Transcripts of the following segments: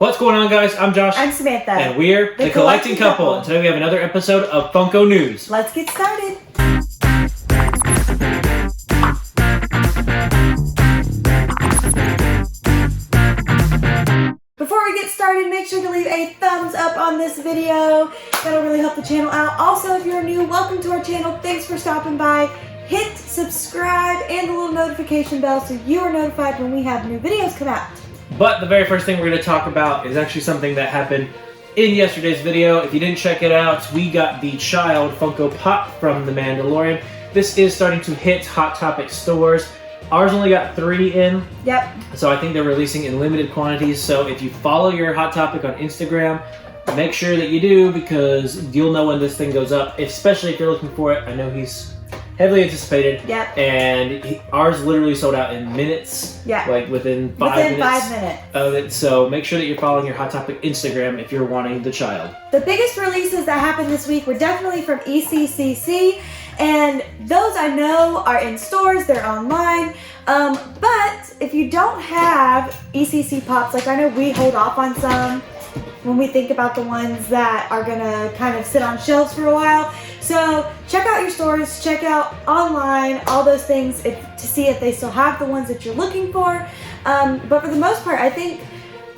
What's going on, guys? I'm Josh. I'm Samantha. And we're the Collecting Couple. And today we have another episode of Funko News. Let's get started. Before we get started, make sure to leave a thumbs up on this video. That'll really help the channel out. Also, if you're new, welcome to our channel. Thanks for stopping by. Hit subscribe and the little notification bell so you are notified when we have new videos come out. But the very first thing we're going to talk about is actually something that happened in yesterday's video. If you didn't check it out, we got the child Funko Pop from the Mandalorian. This is starting to hit Hot Topic stores. Ours only got 3 in. Yep. So I think they're releasing in limited quantities. So if you follow your Hot Topic on Instagram, make sure that you do, because you'll know when this thing goes up, especially if you're looking for it. I know he's heavily anticipated. Yep. And ours literally sold out in minutes. Yeah. Like within 5 minutes. Within 5 minutes. Of it. So make sure that you're following your Hot Topic Instagram if you're wanting the child. The biggest releases that happened this week were definitely from ECCC. And those I know are in stores, they're online. But if you don't have ECC Pops, like I know we hold off on some when we think about the ones that are gonna kind of sit on shelves for a while. So check out your stores, check out online, all those things to see if they still have the ones that you're looking for. But for the most part, I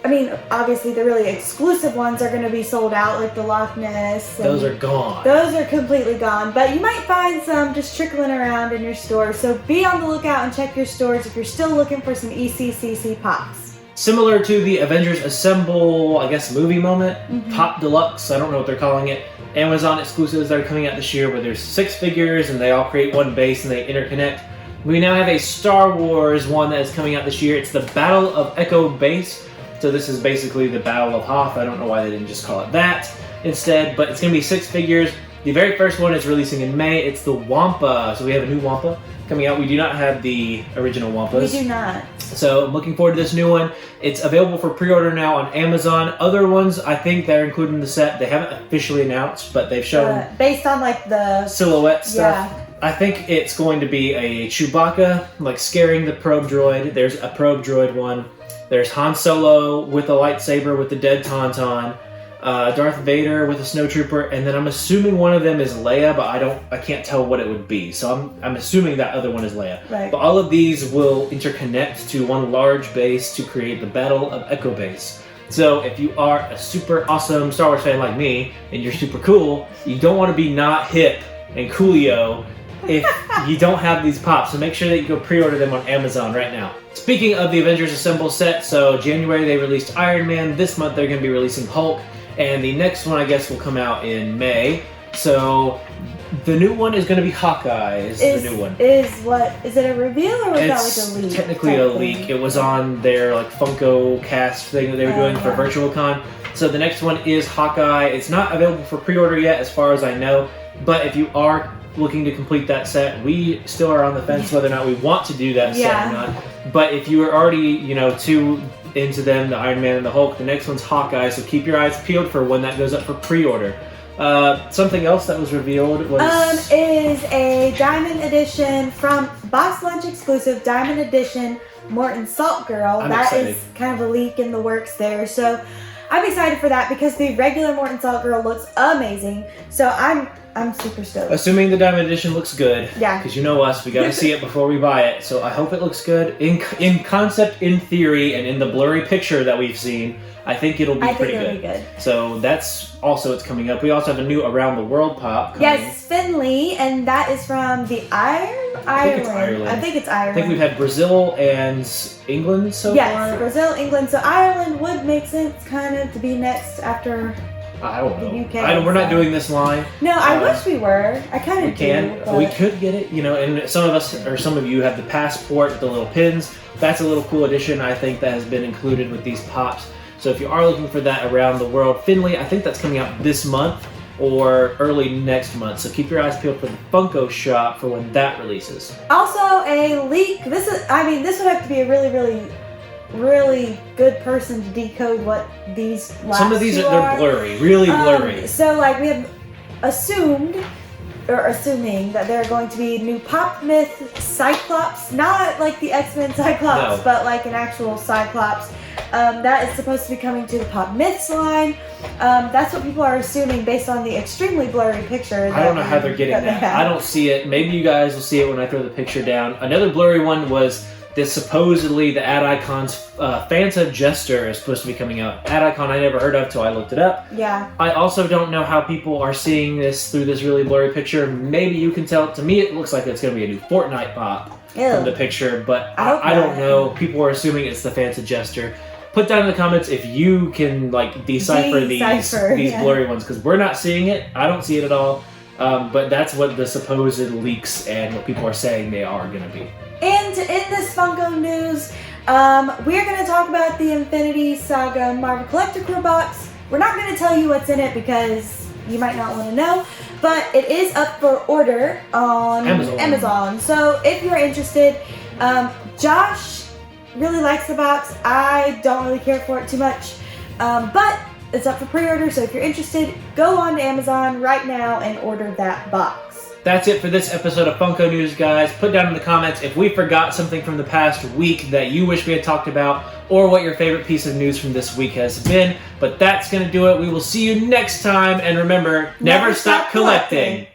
mean, obviously the really exclusive ones are going to be sold out, like the Loch Ness. Those are gone. Those are completely gone. But you might find some just trickling around in your store. So be on the lookout and check your stores if you're still looking for some ECCC Pops. Similar to the Avengers Assemble, I guess, movie moment, Pop Deluxe, I don't know what they're calling it. Amazon exclusives that are coming out this year where there's 6 figures and they all create one base and they interconnect. We now have a Star Wars one that is coming out this year. It's the Battle of Echo Base. So this is basically the Battle of Hoth. I don't know why they didn't just call it that instead, but it's going to be 6 figures. The very first one is releasing in May. It's the Wampa. So we have a new Wampa coming out. We do not have the original Wampas. We do not. So I'm looking forward to this new one. It's available for pre-order now on Amazon. Other ones, I think they're included in the set. They haven't officially announced, but they've shown based on like the silhouette stuff. Yeah. I think it's going to be a Chewbacca, like scaring the probe droid. There's a probe droid one. There's Han Solo with a lightsaber with the dead Tauntaun. Darth Vader with a snowtrooper, and then I'm assuming one of them is Leia, but I can't tell what it would be. So I'm assuming that other one is Leia. Right. But all of these will interconnect to one large base to create the Battle of Echo Base. So if you are a super awesome Star Wars fan like me, and you're super cool, you don't want to be not hip and coolio if you don't have these pops. So make sure that you go pre-order them on Amazon right now. Speaking of the Avengers Assemble set, so January they released Iron Man. This month they're going to be releasing Hulk. And the next one, I guess, will come out in May. So the new one is going to be Hawkeye. Is the new one? Is it a reveal or was that like a leak? It's technically a leak. It was on their like Funko Cast thing that they were doing for VirtualCon. So the next one is Hawkeye. It's not available for pre-order yet, as far as I know. But if you are looking to complete that set, we still are on the fence whether or not we want to do that set or not. But if you are already, too into them, the Iron Man and the Hulk, the next one's Hawkeye, so keep your eyes peeled for when that goes up for pre-order. Something else that was revealed was is a Diamond Edition from Box Lunch exclusive Diamond Edition Morton Salt Girl. I'm that excited. Is kind of a leak in the works there, so I'm excited for that because the regular Morton Salt Girl looks amazing. So I'm super stoked. Assuming the Diamond Edition looks good. Yeah. Because you know us, we gotta see it before we buy it. So I hope it looks good. In concept, in theory, and in the blurry picture that we've seen, I think it'll be pretty good. So that's also it's coming up. We also have a new Around the World Pop coming. Yes, Finley, and that is from the Ireland. I think it's Ireland. I think we've had Brazil and England so far. Yes, Brazil, England. So Ireland would make sense kind of to be next after I don't know. the UK. We're not doing this line. No, I wish we were. I kind of do. We could get it, and some of us, or some of you have the passport, the little pins. That's a little cool addition, I think, that has been included with these pops. So if you are looking for that Around the World Finley, I think that's coming out this month or early next month. So keep your eyes peeled for the Funko shop for when that releases. Also a leak. This would have to be a really good person to decode what these last Some of these two they're blurry, really blurry. So like we have assuming that there are going to be new Pop Myth Cyclops, not like the X-Men Cyclops, but like an actual Cyclops. That is supposed to be coming to the Pop Myths line. That's what people are assuming based on the extremely blurry picture. I don't know how they're getting that. I don't see it. Maybe you guys will see it when I throw the picture down. Another blurry one was this supposedly the Ad Icon's Fanta Jester is supposed to be coming out. Ad Icon I never heard of till I looked it up. Yeah. I also don't know how people are seeing this through this really blurry picture. Maybe you can tell. To me, it looks like it's going to be a new Fortnite pop from the picture, but I don't know. People are assuming it's the Fanta Jester. Put down in the comments if you can like decipher these blurry ones, because we're not seeing it. I don't see it at all. But that's what the supposed leaks and what people are saying they are going to be. And to end this Funko news, we're going to talk about the Infinity Saga Marvel Collector box. We're not going to tell you what's in it because you might not want to know, but it is up for order on Amazon. So if you're interested, Josh really likes the box. I don't really care for it too much, but it's up for pre-order. So if you're interested, go on to Amazon right now and order that box. That's it for this episode of Funko News, guys. Put down in the comments if we forgot something from the past week that you wish we had talked about, or what your favorite piece of news from this week has been. But that's going to do it. We will see you next time. And remember, never stop collecting.